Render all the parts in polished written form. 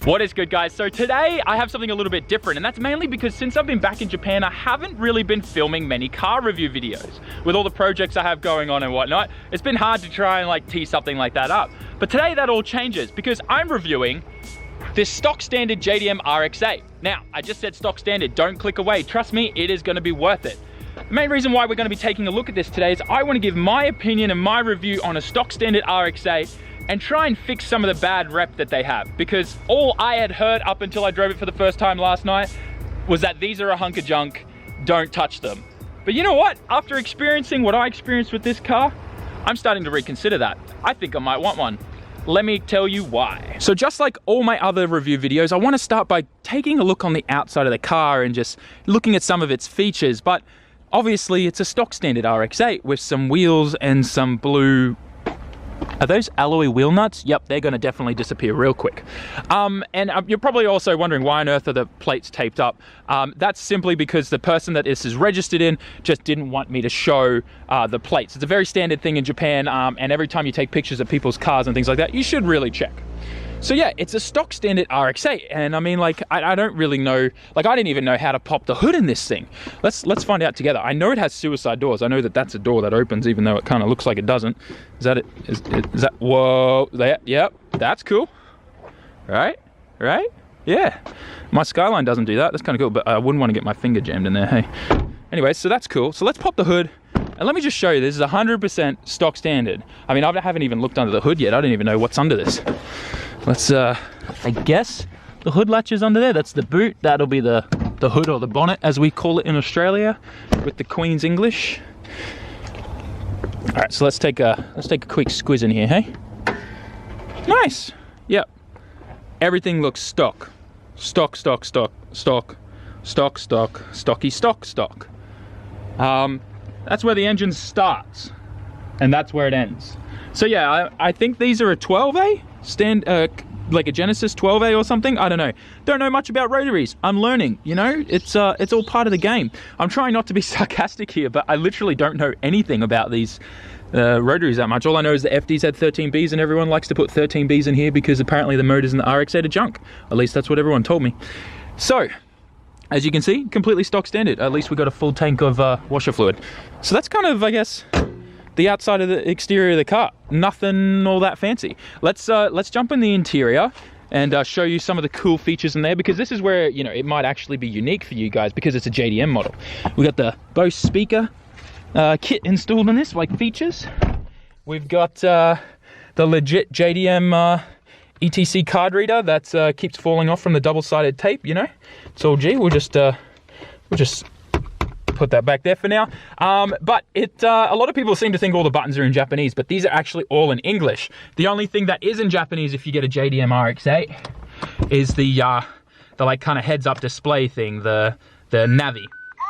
What is good, guys? So today I have something a little bit different, and that's mainly because since I've been back in Japan, I haven't really been filming many car review videos. With all the projects I have going on and whatnot, it's been hard to try and like tee something like that up. But today that all changes because I'm reviewing this stock standard JDM Rx8. Now, I just said stock standard, don't click away. Trust me, it is gonna be worth it. The main reason why we're gonna be taking a look at this today is I wanna give my opinion and my review on a stock standard Rx8 and try and fix some of the bad rep that they have, because all I had heard up until I drove it for the first time last night was that these are a hunk of junk, don't touch them. But you know what? After experiencing what I experienced with this car, I'm starting to reconsider that. I think I might want one. Let me tell you why. So just like all my other review videos, I want to start by taking a look on the outside of the car and just looking at some of its features. But obviously it's a stock standard Rx8 with some wheels and some blue, are those alloy wheel nuts? Yep, they're gonna definitely disappear real quick. You're probably also wondering why on earth are the plates taped up? That's simply because the person that this is registered in just didn't want me to show the plates. It's a very standard thing in Japan, and every time you take pictures of people's cars and things like that, you should really check. So yeah, it's a stock standard Rx8, and I mean, like, I don't really know, like, I didn't even know how to pop the hood in this thing. Let's find out together. I know it has suicide doors. I know that that's a door that opens, even though it kind of looks like it doesn't. Is that it? Is that, whoa, there, yep, that's cool. Right? Yeah. My Skyline doesn't do that. That's kind of cool, but I wouldn't want to get my finger jammed in there, hey. Anyway, so that's cool. So let's pop the hood. And let me just show you, this is 100% stock standard. I mean, I haven't even looked under the hood yet. I don't even know what's under this. Let's, I guess the hood latch is under there. That's the boot. That'll be the hood or the bonnet, as we call it in Australia, with the Queen's English. All right, so let's take a quick squiz in here, hey? Nice. Yep. Everything looks stock. Stock. That's where the engine starts, and that's where it ends. So yeah, I think these are a 12A, like a Genesis 12A or something, I don't know. Don't know much about rotaries, I'm learning, you know, it's all part of the game. I'm trying not to be sarcastic here, but I literally don't know anything about these rotaries that much. All I know is the FD's had 13Bs, and everyone likes to put 13Bs in here because apparently the motors in the Rx8 are junk. At least that's what everyone told me. So, as you can see, completely stock standard. At least we got a full tank of washer fluid. So that's kind of, I guess, the outside of the exterior of the car. Nothing all that fancy. Let's jump in the interior and show you some of the cool features in there, because this is where, you know, it might actually be unique for you guys because it's a JDM model. We got the Bose speaker kit installed in this, like features. We've got the legit JDM ETC card reader that keeps falling off from the double-sided tape, you know. It's all G. We'll just put that back there for now. But a lot of people seem to think all the buttons are in Japanese, but these are actually all in English. The only thing that is in Japanese if you get a JDM Rx8 is the like kind of heads-up display thing, the Navi.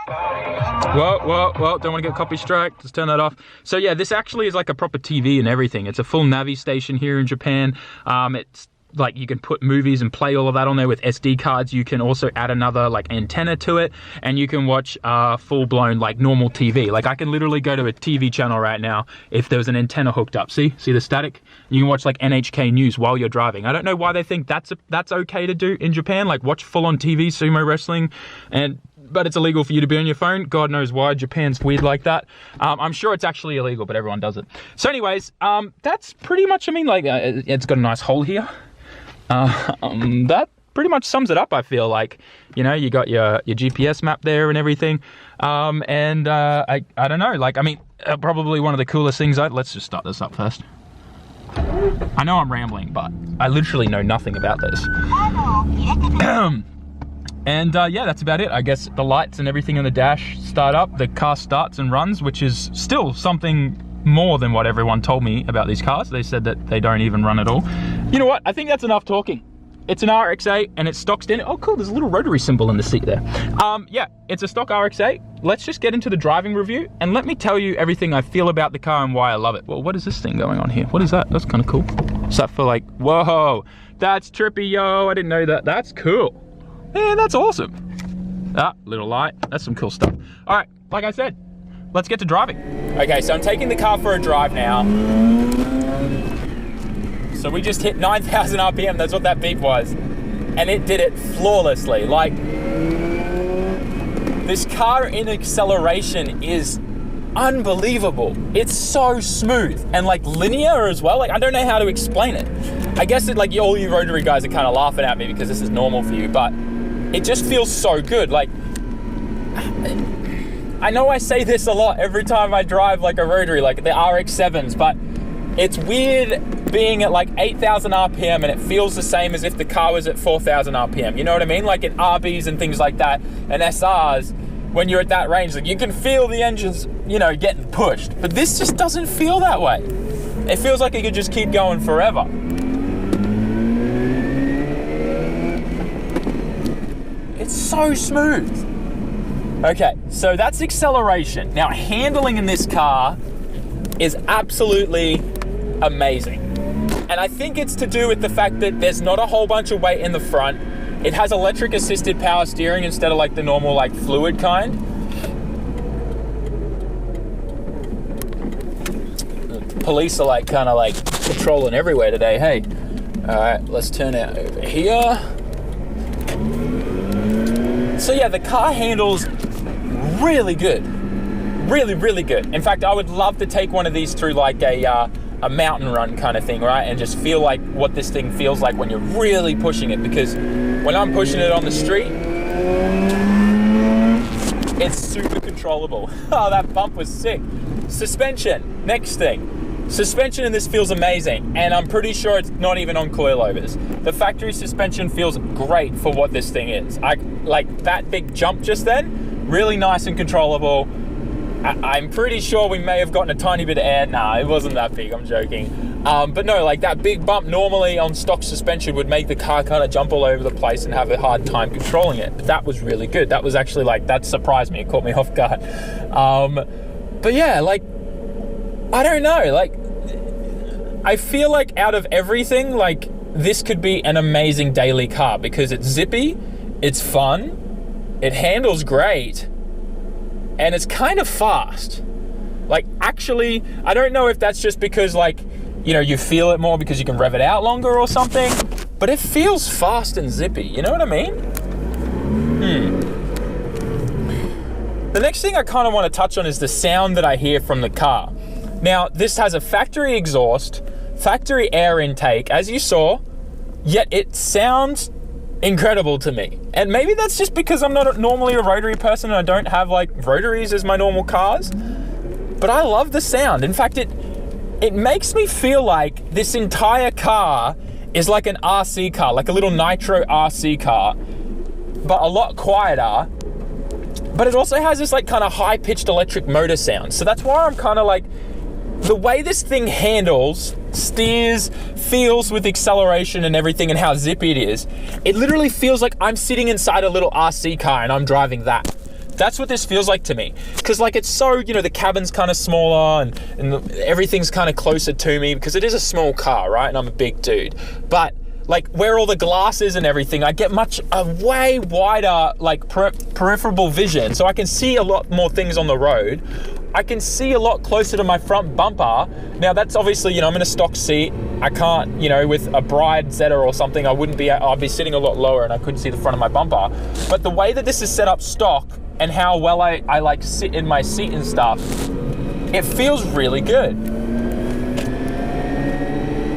Whoa, don't want to get copy strike, just turn that off. So yeah, this actually is like a proper TV and everything. It's a full Navi station here in Japan. It's like you can put movies and play all of that on there with SD cards. You can also add another like antenna to it, and you can watch full-blown like normal TV. Like I can literally go to a TV channel right now if there was an antenna hooked up. See the static? You can watch like NHK News while you're driving. I don't know why they think that's okay to do in Japan, like watch full-on TV, sumo wrestling, but it's illegal for you to be on your phone. God knows why. Japan's weird like that. I'm sure it's actually illegal, but everyone does it. So anyways, that's pretty much, I mean, like, it's got a nice hole here. That pretty much sums it up, I feel like. You know, you got your GPS map there and everything. I don't know, like, I mean, probably one of the coolest things, let's just start this up first. I know I'm rambling, but I literally know nothing about this. And yeah, that's about it. I guess the lights and everything on the dash start up. The car starts and runs, which is still something more than what everyone told me about these cars. They said that they don't even run at all. You know what? I think that's enough talking. It's an Rx8 and it's stock standard. Oh cool, there's a little rotary symbol in the seat there. Yeah, it's a stock Rx8. Let's just get into the driving review and let me tell you everything I feel about the car and why I love it. Well, what is this thing going on here? What is that? That's kind of cool. Is that for like, whoa, that's trippy, yo. I didn't know that. That's cool. Man, that's awesome. Ah, little light. That's some cool stuff. All right, like I said, let's get to driving. Okay, so I'm taking the car for a drive now. So we just hit 9,000 RPM. That's what that beep was. and it did it flawlessly. Like, this car in acceleration is unbelievable. It's so smooth and like linear as well. Like, I don't know how to explain it. I guess it, like, all you rotary guys are kind of laughing at me because this is normal for you, but it just feels so good. Like, I know I say this a lot every time I drive like a rotary, like the RX-7s, but it's weird being at like 8,000 RPM and it feels the same as if the car was at 4,000 RPM. You know what I mean? Like in RBs and things like that, and SRs, when you're at that range, like, you can feel the engines, you know, getting pushed. But this just doesn't feel that way. It feels like it could just keep going forever. It's so smooth. Okay, so that's acceleration. Now, handling in this car is absolutely amazing. And I think it's to do with the fact that there's not a whole bunch of weight in the front. It has electric assisted power steering instead of like the normal like fluid kind. The police are like kind of like patrolling everywhere today. Hey, all right, let's turn out over here. So yeah, the car handles really good. Really, really good. In fact, I would love to take one of these through like a mountain run kind of thing, right? And just feel like what this thing feels like when you're really pushing it, because when I'm pushing it on the street, it's super controllable. Oh, that bump was sick. Suspension, next thing. Suspension in this feels amazing, and I'm pretty sure it's not even on coilovers. The factory suspension feels great for what this thing is. I like that big jump just then, really nice and controllable. I'm pretty sure we may have gotten a tiny bit of air. Nah, it wasn't that big, I'm joking. But no, like that big bump normally on stock suspension would make the car kind of jump all over the place and have a hard time controlling it. But that was really good. That was actually like, that surprised me. It caught me off guard. But yeah, like, I don't know. Like, I feel like out of everything, like this could be an amazing daily car because it's zippy, it's fun, it handles great, and it's kind of fast. Like, actually, I don't know if that's just because, like, you know, you feel it more because you can rev it out longer or something, but it feels fast and zippy, you know what I mean? The next thing I kind of want to touch on is the sound that I hear from the car. Now, this has a factory exhaust, factory air intake, as you saw, yet it sounds incredible to me. And maybe that's just because I'm not normally a rotary person and I don't have like rotaries as my normal cars, but I love the sound. In fact, it makes me feel like this entire car is like an RC car, like a little nitro RC car, but a lot quieter. But it also has this like kind of high-pitched electric motor sound. So that's why I'm kind of like, the way this thing handles, steers, feels with acceleration and everything and how zippy it is, it literally feels like I'm sitting inside a little RC car and I'm driving that. That's what this feels like to me. Because like it's so, you know, the cabin's kind of smaller and everything's kind of closer to me because it is a small car, right? And I'm a big dude. But like where all the glass is and everything, I get a way wider like peripheral vision. So I can see a lot more things on the road. I can see a lot closer to my front bumper. Now that's obviously, you know, I'm in a stock seat. I can't, you know, with a Bride Zeta or something, I'd be sitting a lot lower and I couldn't see the front of my bumper. But the way that this is set up stock and how well I like sit in my seat and stuff, it feels really good.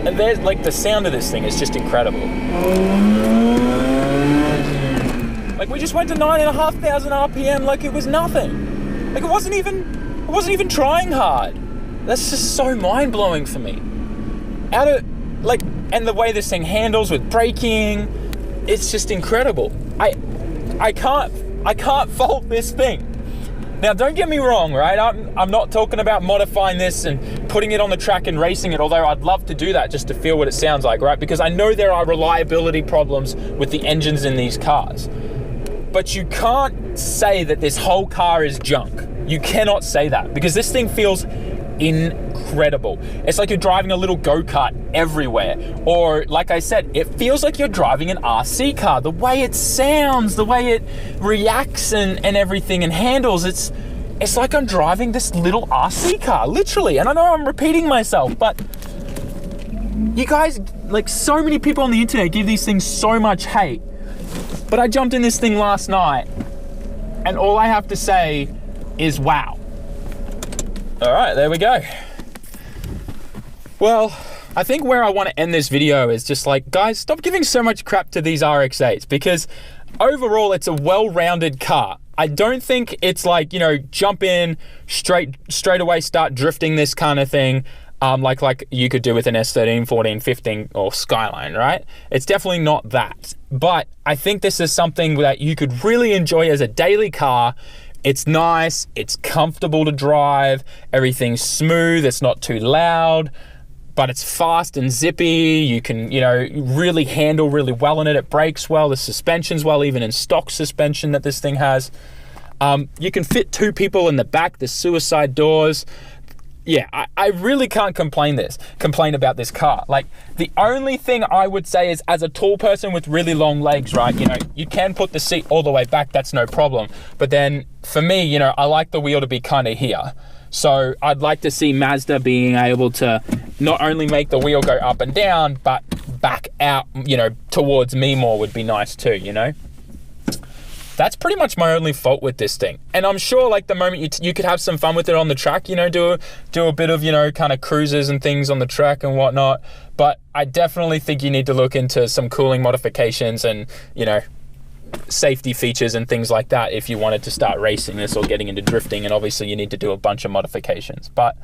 And there's like the sound of this thing is just incredible. Like we just went to 9,500 RPM like it was nothing. Like it wasn't even trying hard. That's just so mind-blowing for me. And the way this thing handles with braking, it's just incredible. I can't fault this thing. Now, don't get me wrong, right? I'm not talking about modifying this and putting it on the track and racing it, although I'd love to do that just to feel what it sounds like, right? Because I know there are reliability problems with the engines in these cars. But you can't say that this whole car is junk. You cannot say that because this thing feels incredible. It's like you're driving a little go-kart everywhere. Or like I said, it feels like you're driving an RC car. The way it sounds, the way it reacts and everything and handles, it's like I'm driving this little RC car, literally. And I know I'm repeating myself, but You guys, like, so many people on the internet give these things so much hate. But I jumped in this thing last night, and all I have to say is wow. All right, there we go. Well, I think where I want to end this video is just like, guys, stop giving so much crap to these RX-8s, because overall it's a well-rounded car. I don't think it's like, you know, jump in straight away, start drifting this kind of thing, like you could do with an S13, 14, 15 or Skyline, right? It's definitely not that. But I think this is something that you could really enjoy as a daily car. It's nice, it's comfortable to drive, everything's smooth, it's not too loud, but it's fast and zippy. You can, you know, really handle really well in it. It brakes well, the suspension's well, even in stock suspension that this thing has. You can fit 2 people in the back, the suicide doors. Yeah, I really can't complain about this car. Like, the only thing I would say is, as a tall person with really long legs, right, you know, you can put the seat all the way back, that's no problem. But then, for me, you know, I like the wheel to be kind of here. So I'd like to see Mazda being able to not only make the wheel go up and down, but back out, you know, towards me more would be nice too, you know? That's pretty much my only fault with this thing. And I'm sure, like, the moment you could have some fun with it on the track, you know, do a bit of, you know, kind of cruises and things on the track and whatnot. But I definitely think you need to look into some cooling modifications and, you know, safety features and things like that if you wanted to start racing this or getting into drifting. And obviously you need to do a bunch of modifications. But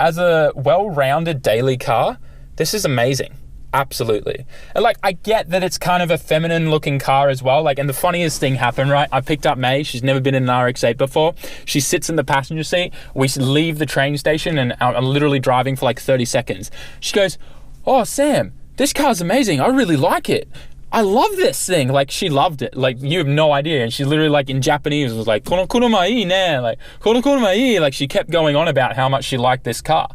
as a well-rounded daily car, this is amazing. Absolutely. And like, I get that it's kind of a feminine looking car as well. Like, and the funniest thing happened, right? I picked up May. She's never been in an RX-8 before. She sits in the passenger seat. We leave the train station and I'm literally driving for like 30 seconds. She goes, "Oh, Sam, this car's amazing. I really like it. I love this thing." Like, she loved it. Like, you have no idea. And she literally, like, in Japanese was like, "Kono kuruma ii ne," like, "Kono kuruma ii." Like, she kept going on about how much she liked this car.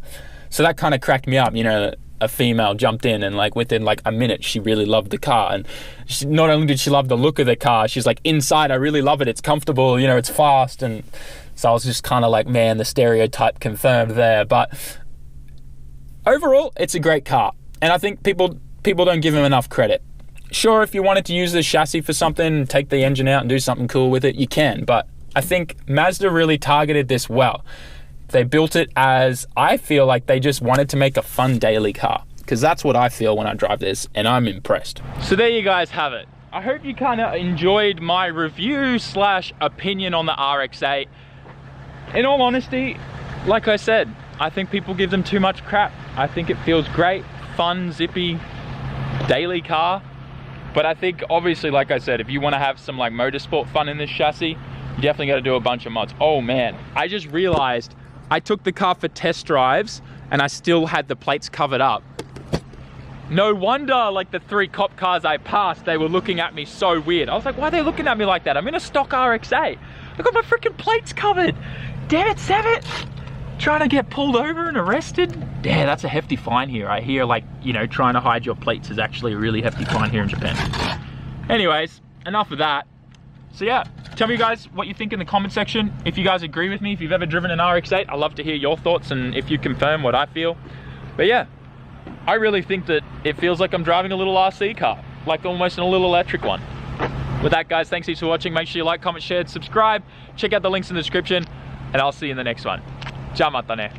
So that kind of cracked me up, you know. A female jumped in and, like, within like a minute she really loved the car. And she, not only did she love the look of the car, she's like, "Inside I really love it, it's comfortable, you know, it's fast." And so I was just kind of like, man, the stereotype confirmed there. But overall, it's a great car, and I think people don't give him enough credit. Sure, if you wanted to use this chassis for something, take the engine out and do something cool with it, you can. But I think Mazda really targeted this well. They built it as, I feel like they just wanted to make a fun daily car, because that's what I feel when I drive this, and I'm impressed. So there you guys have it. I hope you kind of enjoyed my review / opinion on the RX-8. In all honesty, like I said, I think people give them too much crap. I think it feels great, fun, zippy, daily car. But I think, obviously, like I said, if you want to have some like motorsport fun in this chassis, you definitely got to do a bunch of mods. Oh man, I just realized I took the car for test drives and I still had the plates covered up. No wonder, like, the 3 cop cars I passed, they were looking at me so weird. I was like, why are they looking at me like that? I'm in a stock RX-8. I got my freaking plates covered. Damn it, Sam. Trying to get pulled over and arrested? Damn, that's a hefty fine here. I hear, like, you know, trying to hide your plates is actually a really hefty fine here in Japan. Anyways, enough of that. So yeah, tell me, guys, what you think in the comment section. If you guys agree with me, if you've ever driven an RX-8, I'd love to hear your thoughts and if you confirm what I feel. But yeah, I really think that it feels like I'm driving a little RC car, like almost a little electric one. With that, guys, thanks for watching. Make sure you like, comment, share, subscribe. Check out the links in the description, and I'll see you in the next one. Ciao, mata ne.